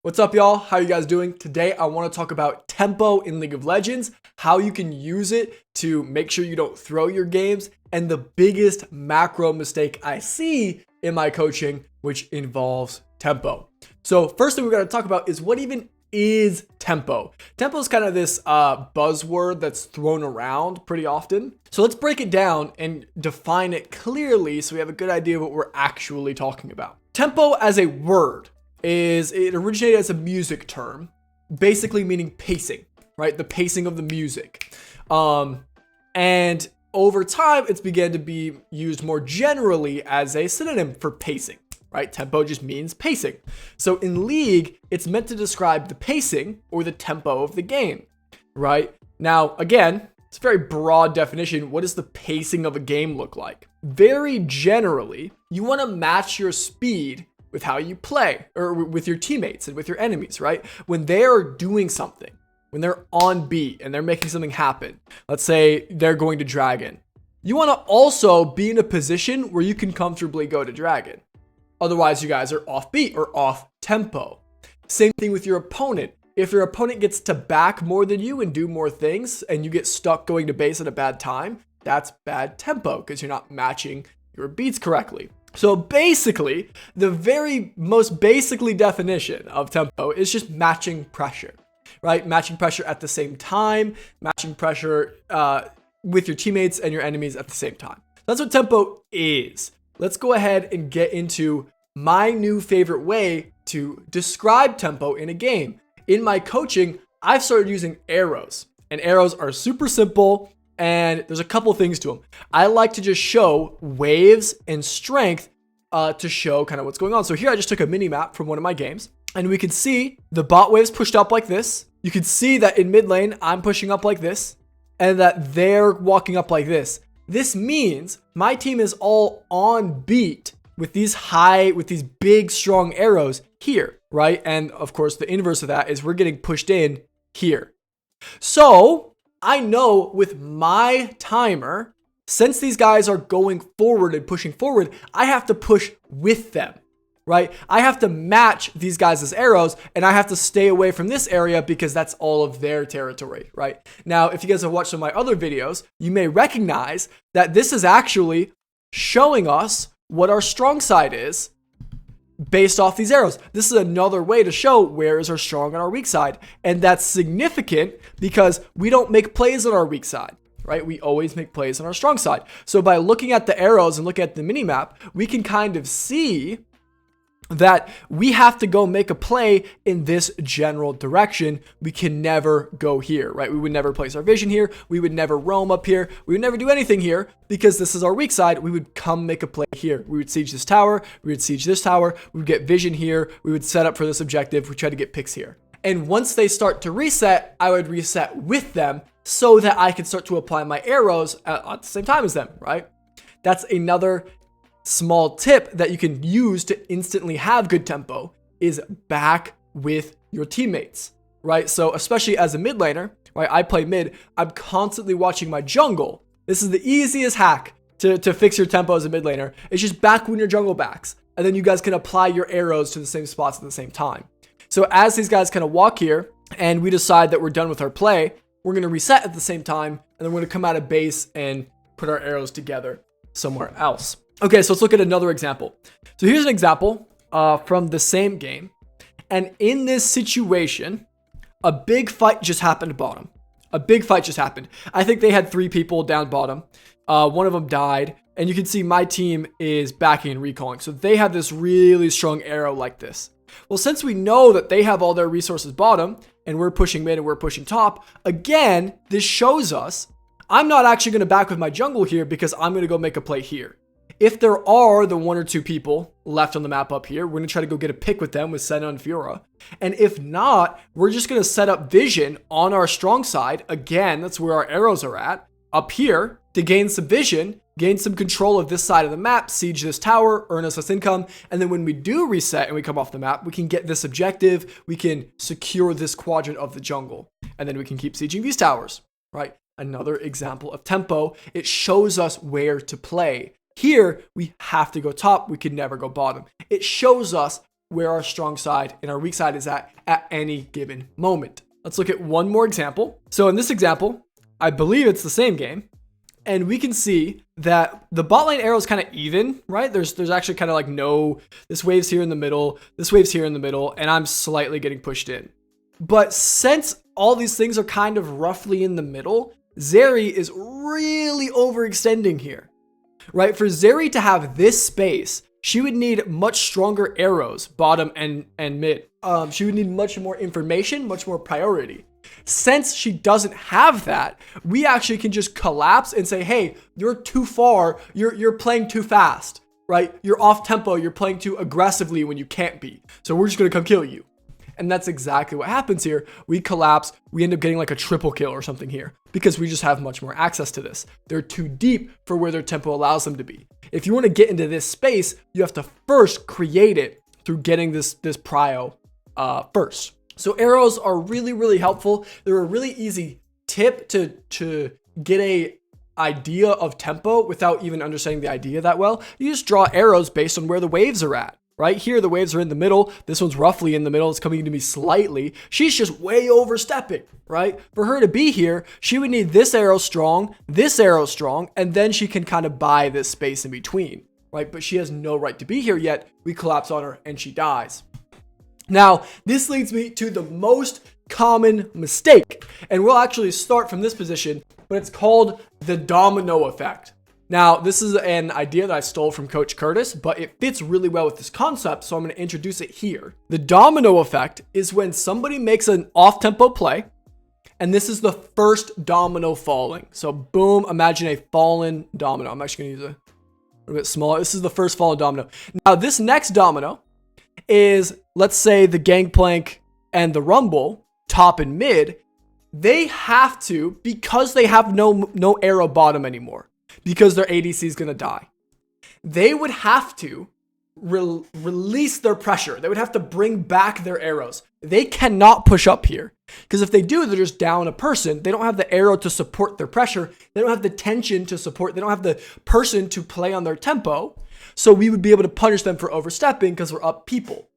What's up, y'all? How you guys doing? Today, I want to talk about tempo in League of Legends, how you can use it to make sure you don't throw your games, and the biggest macro mistake I see in my coaching, which involves tempo. So first thing we're going to talk about is what even is tempo. Tempo is kind of this buzzword that's thrown around pretty often. So let's break it down and define it clearly so we have a good idea of what we're actually talking about. Tempo as a word it originated as a music term, basically meaning pacing, right? The pacing of the music. And over time, it's began to be used more generally as a synonym for pacing, right? Tempo just means pacing. So in League, it's meant to describe the pacing or the tempo of the game, right? Now, again, it's a very broad definition. What does the pacing of a game look like? Very generally, you want to match your speed with how you play, or with your teammates and with your enemies, right? When they're doing something, when they're on beat and they're making something happen, let's say they're going to dragon, you want to also be in a position where you can comfortably go to dragon. Otherwise, you guys are off beat or off tempo. Same thing with your opponent. If your opponent gets to back more than you and do more things and you get stuck going to base at a bad time, that's bad tempo because you're not matching your beats correctly. So basically, the very most basically definition of tempo is just matching pressure, right? Matching pressure at the same time, matching pressure with your teammates and your enemies at the same time. That's what tempo is. Let's go ahead and get into my new favorite way to describe tempo in a game. In my coaching, I've started using arrows, and arrows are super simple. And there's a couple things to them. I like to just show waves and strength to show kind of what's going on. So here I just took a mini map from one of my games, and we can see the bot waves pushed up like this. You can see that in mid lane, I'm pushing up like this, and that they're walking up like this. This means my team is all on beat with these big, strong arrows here, right? And of course, the inverse of that is we're getting pushed in here. So I know with my timer, since these guys are going forward and pushing forward, I have to push with them, right? I have to match these guys' arrows, and I have to stay away from this area because that's all of their territory, right? Now, if you guys have watched some of my other videos, you may recognize that this is actually showing us what our strong side is based off these arrows. This is another way to show where is our strong and our weak side. And that's significant because we don't make plays on our weak side, right? We always make plays on our strong side. So by looking at the arrows and looking at the mini map, we can kind of see that we have to go make a play in this general direction. We can never go here, right? We would never place our vision here. We would never roam up here. We would never do anything here because this is our weak side. We would come make a play here. We would siege this tower. We would siege this tower. We would get vision here. We would set up for this objective. We try to get picks here. And once they start to reset, I would reset with them so that I could start to apply my arrows at the same time as them, right? That's another small tip that you can use to instantly have good tempo is back with your teammates, right? So especially as a mid laner, right? I play mid. I'm constantly watching my jungle. This is the easiest hack to fix your tempo as a mid laner. It's just back when your jungle backs, and then you guys can apply your arrows to the same spots at the same time. So as these guys kind of walk here and we decide that we're done with our play, we're going to reset at the same time, and then we're going to come out of base and put our arrows together somewhere else. Okay, so let's look at another example. So here's an example from the same game. And in this situation, a big fight just happened bottom. A big fight just happened. I think they had 3 people down bottom. One of them died. And you can see my team is backing and recalling. So they have this really strong arrow like this. Well, since we know that they have all their resources bottom, and we're pushing mid and we're pushing top, again, this shows us I'm not actually going to back with my jungle here because I'm going to go make a play here. If there are the 1 or 2 people left on the map up here, we're going to try to go get a pick with them with Senna and Fiora. And if not, we're just going to set up vision on our strong side. Again, that's where our arrows are at, up here, to gain some vision, gain some control of this side of the map, siege this tower, earn us this income. And then when we do reset and we come off the map, we can get this objective. We can secure this quadrant of the jungle. And then we can keep sieging these towers, right? Another example of tempo. It shows us where to play. Here, we have to go top. We can never go bottom. It shows us where our strong side and our weak side is at any given moment. Let's look at one more example. So in this example, I believe it's the same game. And we can see that the bot lane arrow is kind of even, right? There's actually kind of like this wave's here in the middle, this wave's here in the middle, and I'm slightly getting pushed in. But since all these things are kind of roughly in the middle, Zeri is really overextending here, right? For Zeri to have this space, she would need much stronger arrows, bottom and mid. She would need much more information, much more priority. Since she doesn't have that, we actually can just collapse and say, hey, you're too far. You're playing too fast, right? You're off tempo. You're playing too aggressively when you can't be. So we're just going to come kill you. And that's exactly what happens here. We collapse. We end up getting like a triple kill or something here because we just have much more access to this. They're too deep for where their tempo allows them to be. If you want to get into this space, you have to first create it through getting this prio first. So arrows are really, really helpful. They're a really easy tip to get a idea of tempo without even understanding the idea that well. You just draw arrows based on where the waves are at. Right here, the waves are in the middle. This one's roughly in the middle. It's coming to me slightly. She's just way overstepping, right? For her to be here, she would need this arrow strong, and then she can kind of buy this space in between, right? But she has no right to be here yet. We collapse on her and she dies. Now, this leads me to the most common mistake, and we'll actually start from this position, but it's called the domino effect. Now, this is an idea that I stole from Coach Curtis, but it fits really well with this concept, so I'm going to introduce it here. The domino effect is when somebody makes an off-tempo play, and this is the first domino falling. So boom, imagine a fallen domino. I'm actually going to use a little bit smaller. This is the first fallen domino. Now, this next domino is, let's say, the Gangplank and the Rumble, top and mid. They have to, because they have no arrow bottom anymore, because their ADC is going to die, they would have to release their pressure. They would have to bring back their arrows. They cannot push up here, because if they do, they're just down a person. They don't have the arrow to support their pressure. They don't have the tension to support. They don't have the person to play on their tempo. So we would be able to punish them for overstepping because we're up people.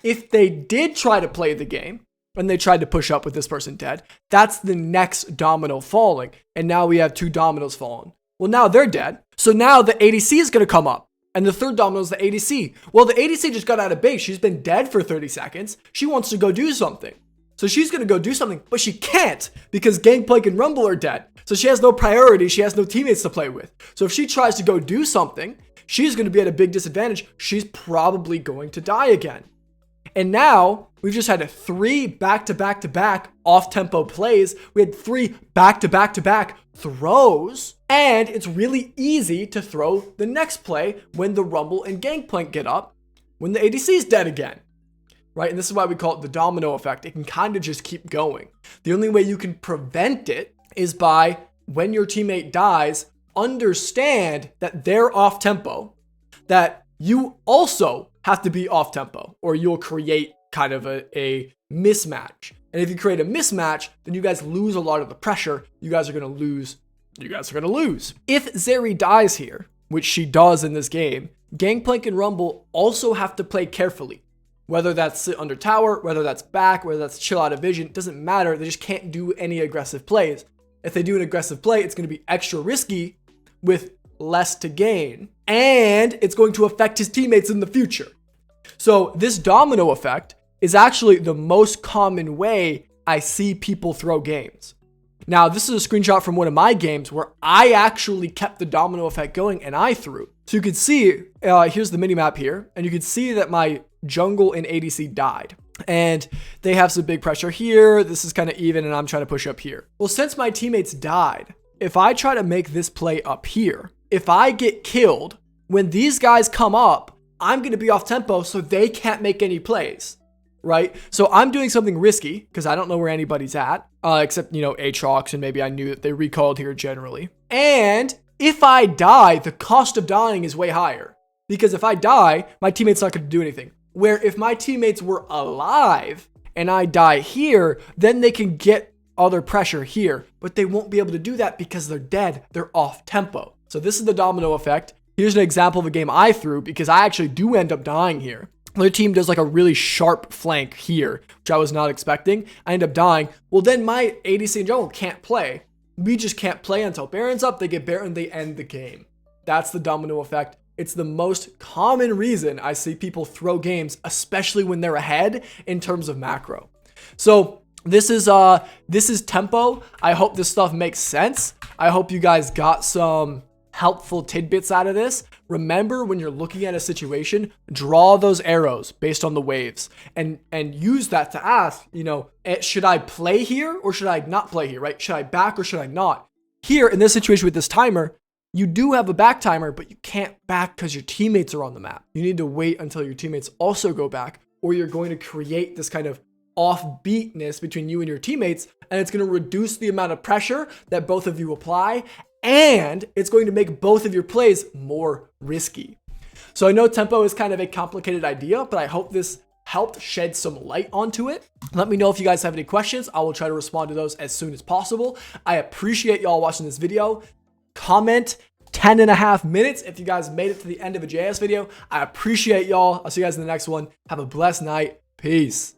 If they did try to play the game and they tried to push up with this person dead, that's the next domino falling. And now we have 2 dominoes fallen. Well, now they're dead. So now the ADC is going to come up. And the third domino is the ADC. Well, the ADC just got out of base. She's been dead for 30 seconds. She wants to go do something. So she's going to go do something, but she can't because Gangplank and Rumble are dead. So she has no priority. She has no teammates to play with. So if she tries to go do something, she's going to be at a big disadvantage. She's probably going to die again. And now we've just had 3 back-to-back-to-back off-tempo plays. We had 3 back-to-back-to-back throws. And it's really easy to throw the next play when the Rumble and Gangplank get up, when the ADC is dead again, right? And this is why we call it the domino effect. It can kind of just keep going. The only way you can prevent it is by, when your teammate dies, understand that they're off tempo, that you also have to be off tempo, or you'll create kind of a mismatch. And if you create a mismatch, then you guys lose a lot of the pressure. You guys are going to lose. If Zeri dies here, which she does in this game, Gangplank and Rumble also have to play carefully. Whether that's sit under tower, whether that's back, whether that's chill out of vision, it doesn't matter. They just can't do any aggressive plays. If they do an aggressive play, it's going to be extra risky with less to gain, and it's going to affect his teammates in the future. So this domino effect is actually the most common way I see people throw games. Now, this is a screenshot from one of my games where I actually kept the domino effect going and I threw. So you can see, here's the minimap here, and you can see that my jungle and ADC died. And they have some big pressure here. This is kind of even, and I'm trying to push up here. Well, since my teammates died, if I try to make this play up here, if I get killed, when these guys come up, I'm going to be off tempo, so they can't make any plays, right? So I'm doing something risky because I don't know where anybody's at, except, Aatrox, and maybe I knew that they recalled here generally. And if I die, the cost of dying is way higher, because if I die, my teammate's not going to do anything. Where if my teammates were alive and I die here, then they can get other pressure here, but they won't be able to do that because they're dead. They're off tempo. So this is the domino effect. Here's an example of a game I threw because I actually do end up dying here. Their team does like a really sharp flank here, which I was not expecting. I end up dying. Well, then my ADC and jungle can't play. We just can't play until Baron's up. They get Baron, they end the game. That's the domino effect. It's the most common reason I see people throw games, especially when they're ahead in terms of macro. So this is tempo. I hope this stuff makes sense. I hope you guys got some helpful tidbits out of this. Remember, when you're looking at a situation, draw those arrows based on the waves and use that to ask, you know, should I play here or should I not play here, right? Should I back or should I not? Here in this situation with this timer, you do have a back timer, but you can't back because your teammates are on the map. You need to wait until your teammates also go back, or you're going to create this kind of offbeatness between you and your teammates, and it's going to reduce the amount of pressure that both of you apply, and it's going to make both of your plays more risky. So I know tempo is kind of a complicated idea, but I hope this helped shed some light onto it. Let me know if you guys have any questions. I will try to respond to those as soon as possible. I appreciate y'all watching this video. Comment 10.5 minutes if you guys made it to the end of a JS video. I appreciate y'all. I'll see you guys in the next one. Have a blessed night. Peace.